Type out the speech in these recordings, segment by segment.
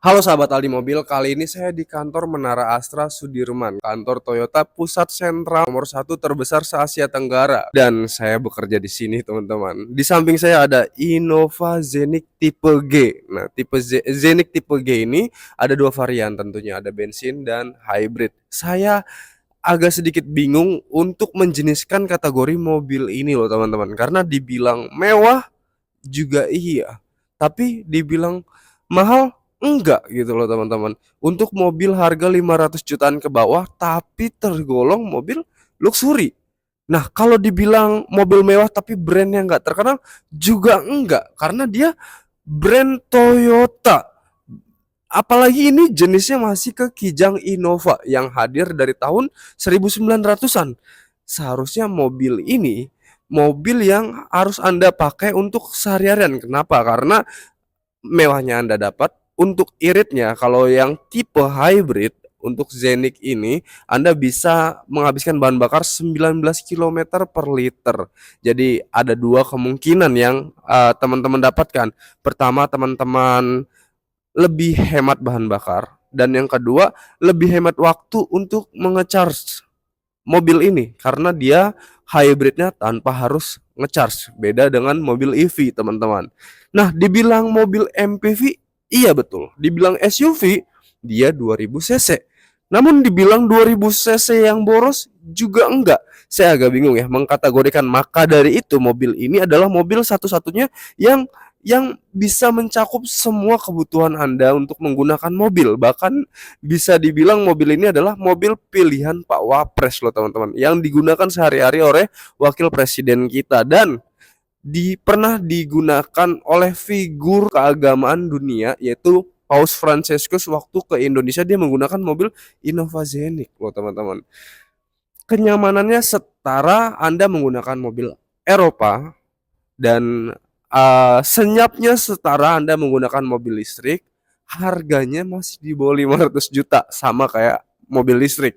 Halo sahabat Aldi Mobil, kali ini saya di kantor Menara Astra Sudirman, kantor Toyota pusat sentral nomor satu terbesar se-Asia Tenggara. Dan saya bekerja di sini teman-teman. Di samping saya ada Innova Zeniq tipe G. Nah, Zeniq tipe G ini ada dua varian tentunya, ada bensin dan hybrid. Saya agak sedikit bingung untuk menjeniskan kategori mobil ini loh teman-teman, karena dibilang mewah juga iya, tapi dibilang mahal enggak gitu loh teman-teman. Untuk mobil harga 500 jutaan ke bawah tapi tergolong mobil luxury. Nah, kalau dibilang mobil mewah tapi brandnya nggak terkenal juga enggak, karena dia brand Toyota. Apalagi ini jenisnya masih ke Kijang Innova yang hadir dari tahun 1900-an. Seharusnya mobil ini mobil yang harus Anda pakai untuk sehari-harian. Kenapa? Karena mewahnya Anda dapat, untuk iritnya kalau yang tipe hybrid untuk Zeniq ini Anda bisa menghabiskan bahan bakar 19 km per liter. Jadi ada dua kemungkinan yang teman-teman dapatkan. Pertama, teman-teman lebih hemat bahan bakar, dan yang kedua lebih hemat waktu untuk mengecharge mobil ini karena dia hybridnya tanpa harus ngecharge, beda dengan mobil EV teman-teman. Nah, dibilang mobil MPV, iya betul. Dibilang SUV, dia 2000 cc. Namun dibilang 2000 cc yang boros juga enggak. Saya agak bingung ya mengkategorikan. Maka dari itu mobil ini adalah mobil satu-satunya yang bisa mencakup semua kebutuhan Anda untuk menggunakan mobil. Bahkan bisa dibilang mobil ini adalah mobil pilihan Pak Wapres loh teman-teman, yang digunakan sehari-hari oleh wakil presiden kita, dan pernah digunakan oleh figur keagamaan dunia yaitu Paus Fransiskus. Waktu ke Indonesia dia menggunakan mobil Innova Zeniq loh teman-teman. Kenyamanannya setara Anda menggunakan mobil Eropa, dan senyapnya setara Anda menggunakan mobil listrik. Harganya masih di bawah 500 juta sama kayak mobil listrik.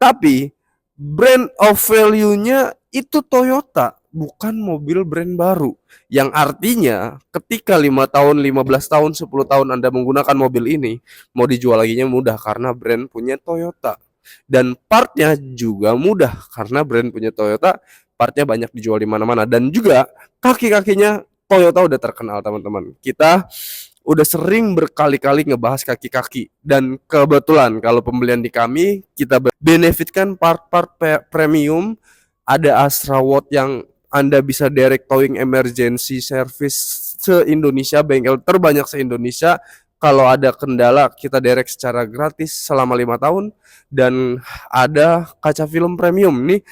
Tapi brand of value-nya itu Toyota, bukan mobil brand baru. Yang artinya ketika 5 tahun, 15 tahun, 10 tahun Anda menggunakan mobil ini, mau dijual laginya mudah karena brand punya Toyota. Dan partnya juga mudah karena brand punya Toyota, partnya banyak dijual di mana-mana. Dan juga kaki-kakinya Toyota udah terkenal teman-teman. Kita udah sering berkali-kali ngebahas kaki-kaki, dan kebetulan kalau pembelian di kami kita benefitkan part-part premium. Ada Astra Watt yang Anda bisa direct towing emergency service se-Indonesia, bengkel terbanyak se-Indonesia. Kalau ada kendala kita direct secara gratis selama 5 tahun. Dan ada kaca film premium nih,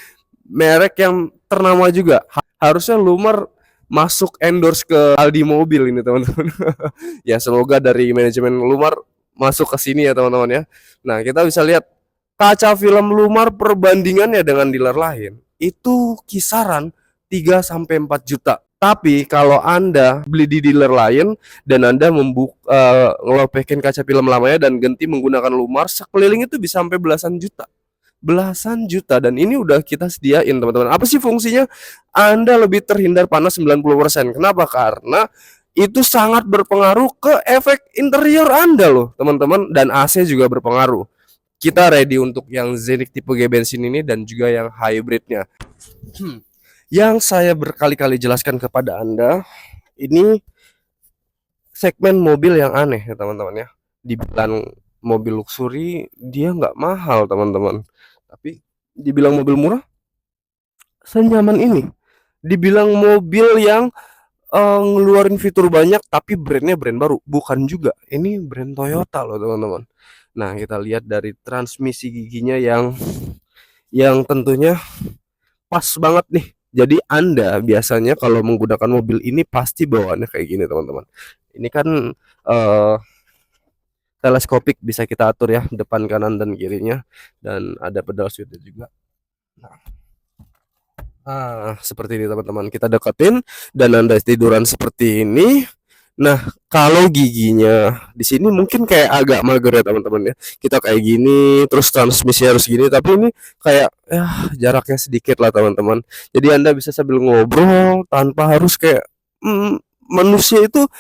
merek yang ternama juga. Harusnya Lumar masuk endorse ke Aldi Mobil ini teman-teman. Ya semoga dari manajemen Lumar masuk ke sini ya teman-teman ya. Nah, kita bisa lihat kaca film Lumar perbandingannya dengan dealer lain itu kisaran 3 sampai 4 juta. Tapi kalau Anda beli di dealer lain dan Anda ngelopekin kaca film lamanya dan ganti menggunakan Lumar, sekeliling itu bisa sampai belasan juta. Dan ini udah kita sediain teman-teman. Apa sih fungsinya? Anda lebih terhindar panas 90%. Kenapa? Karena itu sangat berpengaruh ke efek interior Anda loh teman-teman, dan AC juga berpengaruh. Kita ready untuk yang Zeniq tipe G bensin ini dan juga yang hybridnya. Yang saya berkali-kali jelaskan kepada Anda, ini segmen mobil yang aneh ya teman-teman ya. Dibilang mobil luxury, dia nggak mahal teman-teman. Tapi dibilang mobil murah, senyaman ini. Dibilang mobil yang ngeluarin fitur banyak tapi brandnya brand baru, bukan juga. Ini brand Toyota loh teman-teman. Nah, kita lihat dari transmisi giginya yang tentunya pas banget nih. Jadi Anda biasanya kalau menggunakan mobil ini pasti bawaannya kayak gini teman-teman. Ini kan teleskopik, bisa kita atur ya depan, kanan dan kirinya, dan ada pedal shiftnya juga. Seperti ini teman-teman. Kita deketin dan Anda tiduran seperti ini. Nah, kalau giginya di sini mungkin kayak agak mager ya teman-teman ya. Kita kayak gini, terus transmisi harus gini, tapi ini kayak ya jaraknya sedikit lah teman-teman. Jadi Anda bisa sambil ngobrol tanpa harus kayak manusia itu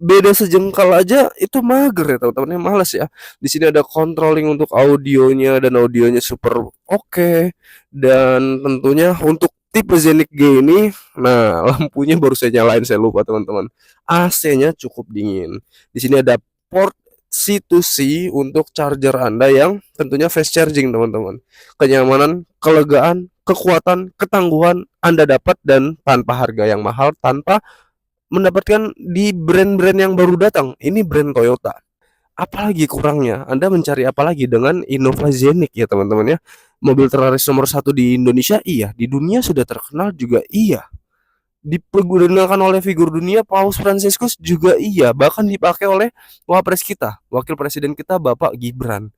beda sejengkal aja itu mager ya teman-teman, ya males ya. Di sini ada controlling untuk audionya dan audionya super oke. Dan tentunya untuk tipe Zenic G ini, nah lampunya baru saya nyalain, saya lupa teman-teman. AC-nya cukup dingin. Di sini ada port C to C untuk charger Anda yang tentunya fast charging teman-teman. Kenyamanan, kelegaan, kekuatan, ketangguhan Anda dapat dan tanpa harga yang mahal, tanpa mendapatkan di brand-brand yang baru datang. Ini brand Toyota. Apalagi kurangnya? Anda mencari apa lagi dengan Innova Zenic ya teman-teman ya. Mobil terlaris nomor satu di Indonesia, iya. Di dunia sudah terkenal juga, iya. Dipergunakan oleh figur dunia Paus Fransiskus juga, iya. Bahkan dipakai oleh wapres kita, wakil presiden kita Bapak Gibran,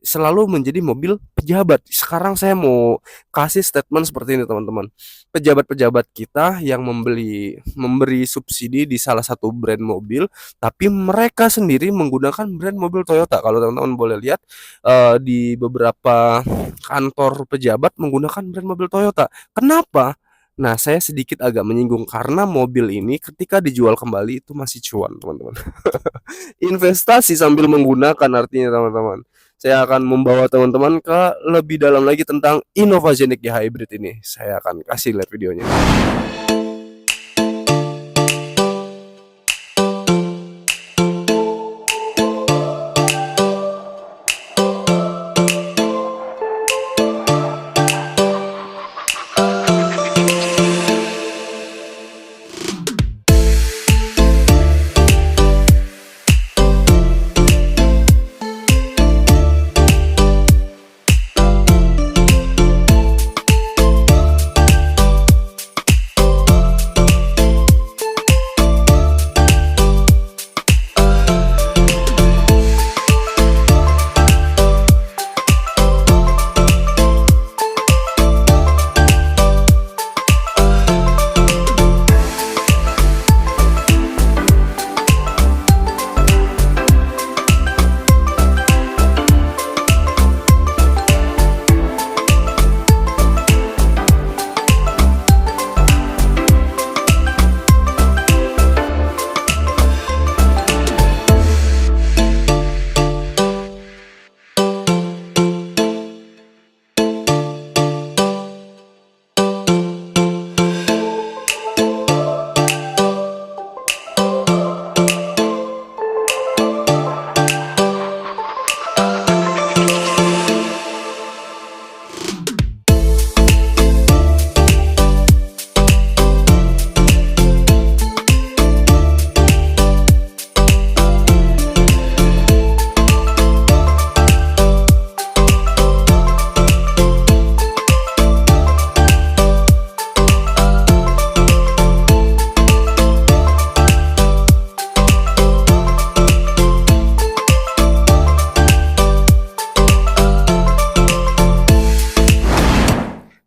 selalu menjadi mobil pejabat. Sekarang saya mau kasih statement seperti ini teman-teman. Pejabat-pejabat kita yang memberi subsidi di salah satu brand mobil, tapi mereka sendiri menggunakan brand mobil Toyota. Kalau teman-teman boleh lihat di beberapa kantor pejabat menggunakan brand mobil Toyota. Kenapa? Nah, saya sedikit agak menyinggung karena mobil ini ketika dijual kembali itu masih cuan, teman-teman. Investasi sambil menggunakan artinya teman-teman. Saya akan membawa teman-teman ke lebih dalam lagi tentang Innova Zenic Hybrid ini. Saya akan kasih lihat videonya.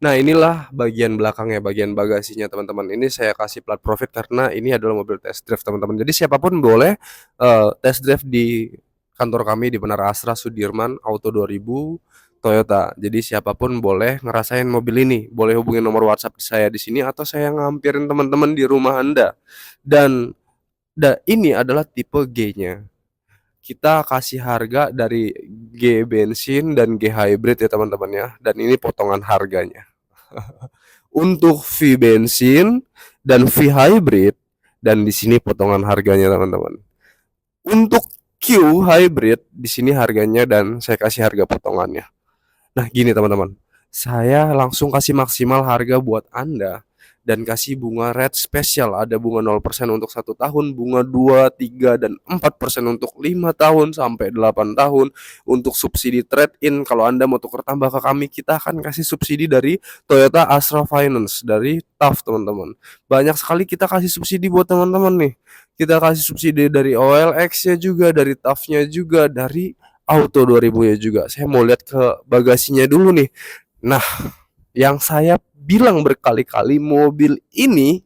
Nah, inilah bagian belakangnya, bagian bagasinya teman-teman. Ini saya kasih plat profit karena ini adalah mobil test drive teman-teman. Jadi siapapun boleh test drive di kantor kami di Menara Astra Sudirman Auto 2000 Toyota. Jadi siapapun boleh ngerasain mobil ini. Boleh hubungi nomor WhatsApp saya di sini atau saya ngampirin teman-teman di rumah Anda. Dan ini adalah tipe G-nya. Kita kasih harga dari G bensin dan G hybrid ya teman-teman ya. Dan ini potongan harganya. Untuk V bensin dan V hybrid, dan di sini potongan harganya teman-teman. Untuk Q hybrid di sini harganya dan saya kasih harga potongannya. Nah, gini teman-teman. Saya langsung kasih maksimal harga buat Anda dan kasih bunga rate spesial. Ada bunga 0% untuk 1 tahun, bunga 2, 3, dan 4% untuk 5 tahun sampai 8 tahun. Untuk subsidi trade-in, kalau Anda mau tukar tambah ke kami, kita akan kasih subsidi dari Toyota Astra Finance, dari TAF teman-teman. Banyak sekali kita kasih subsidi buat teman-teman nih. Kita kasih subsidi dari OLX-nya juga, dari TAF-nya juga, dari Auto 2000 ya juga. Saya mau lihat ke bagasinya dulu nih. Nah, yang saya bilang berkali-kali, mobil ini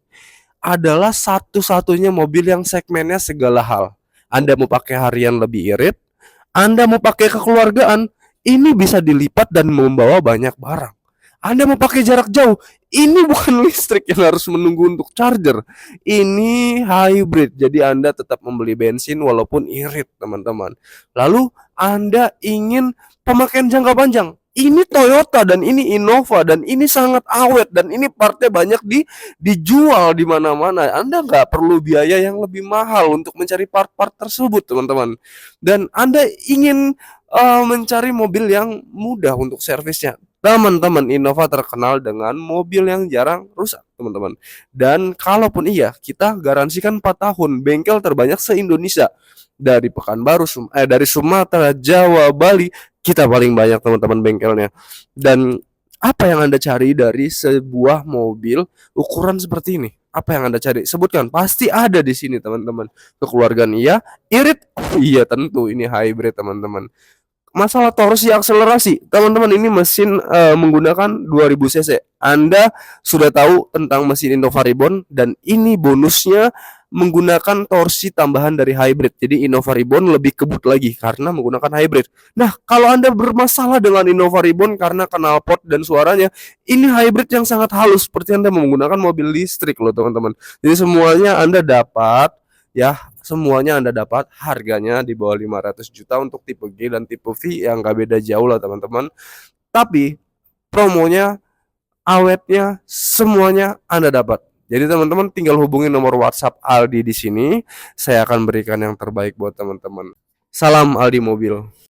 adalah satu-satunya mobil yang segmennya segala hal. Anda mau pakai harian lebih irit, Anda mau pakai kekeluargaan, ini bisa dilipat dan membawa banyak barang. Anda mau pakai jarak jauh, ini bukan listrik yang harus menunggu untuk charger. Ini hybrid. Jadi Anda tetap membeli bensin walaupun irit, teman-teman. Lalu Anda ingin pemakaian jangka panjang. Ini Toyota dan ini Innova dan ini sangat awet dan ini partnya banyak dijual di mana-mana. Anda nggak perlu biaya yang lebih mahal untuk mencari part-part tersebut, teman-teman. Dan Anda ingin mencari mobil yang mudah untuk servisnya. Teman-teman, Innova terkenal dengan mobil yang jarang rusak, teman-teman. Dan kalaupun iya, kita garansikan 4 tahun. Bengkel terbanyak se-Indonesia. Dari Pekanbaru, dari Sumatera, Jawa, Bali, kita paling banyak, teman-teman, bengkelnya. Dan apa yang Anda cari dari sebuah mobil ukuran seperti ini? Apa yang Anda cari? Sebutkan, pasti ada di sini, teman-teman. Kekeluargaan iya, irit, oh iya tentu ini hybrid, teman-teman. Masalah torsi akselerasi, teman-teman, ini mesin menggunakan 2000 cc. Anda sudah tahu tentang mesin Innova Reborn dan ini bonusnya menggunakan torsi tambahan dari hybrid. Jadi Innova Reborn lebih kebut lagi karena menggunakan hybrid. Nah, kalau Anda bermasalah dengan Innova Reborn karena knalpot dan suaranya, ini hybrid yang sangat halus seperti Anda menggunakan mobil listrik loh, teman-teman. Jadi semuanya Anda dapat, ya, semuanya Anda dapat, harganya di bawah 500 juta untuk tipe G dan tipe V yang gak beda jauh lah, teman-teman. Tapi promonya, awetnya, semuanya Anda dapat. Jadi teman-teman tinggal hubungi nomor WhatsApp Aldi di sini. Saya akan berikan yang terbaik buat teman-teman. Salam Aldi Mobil.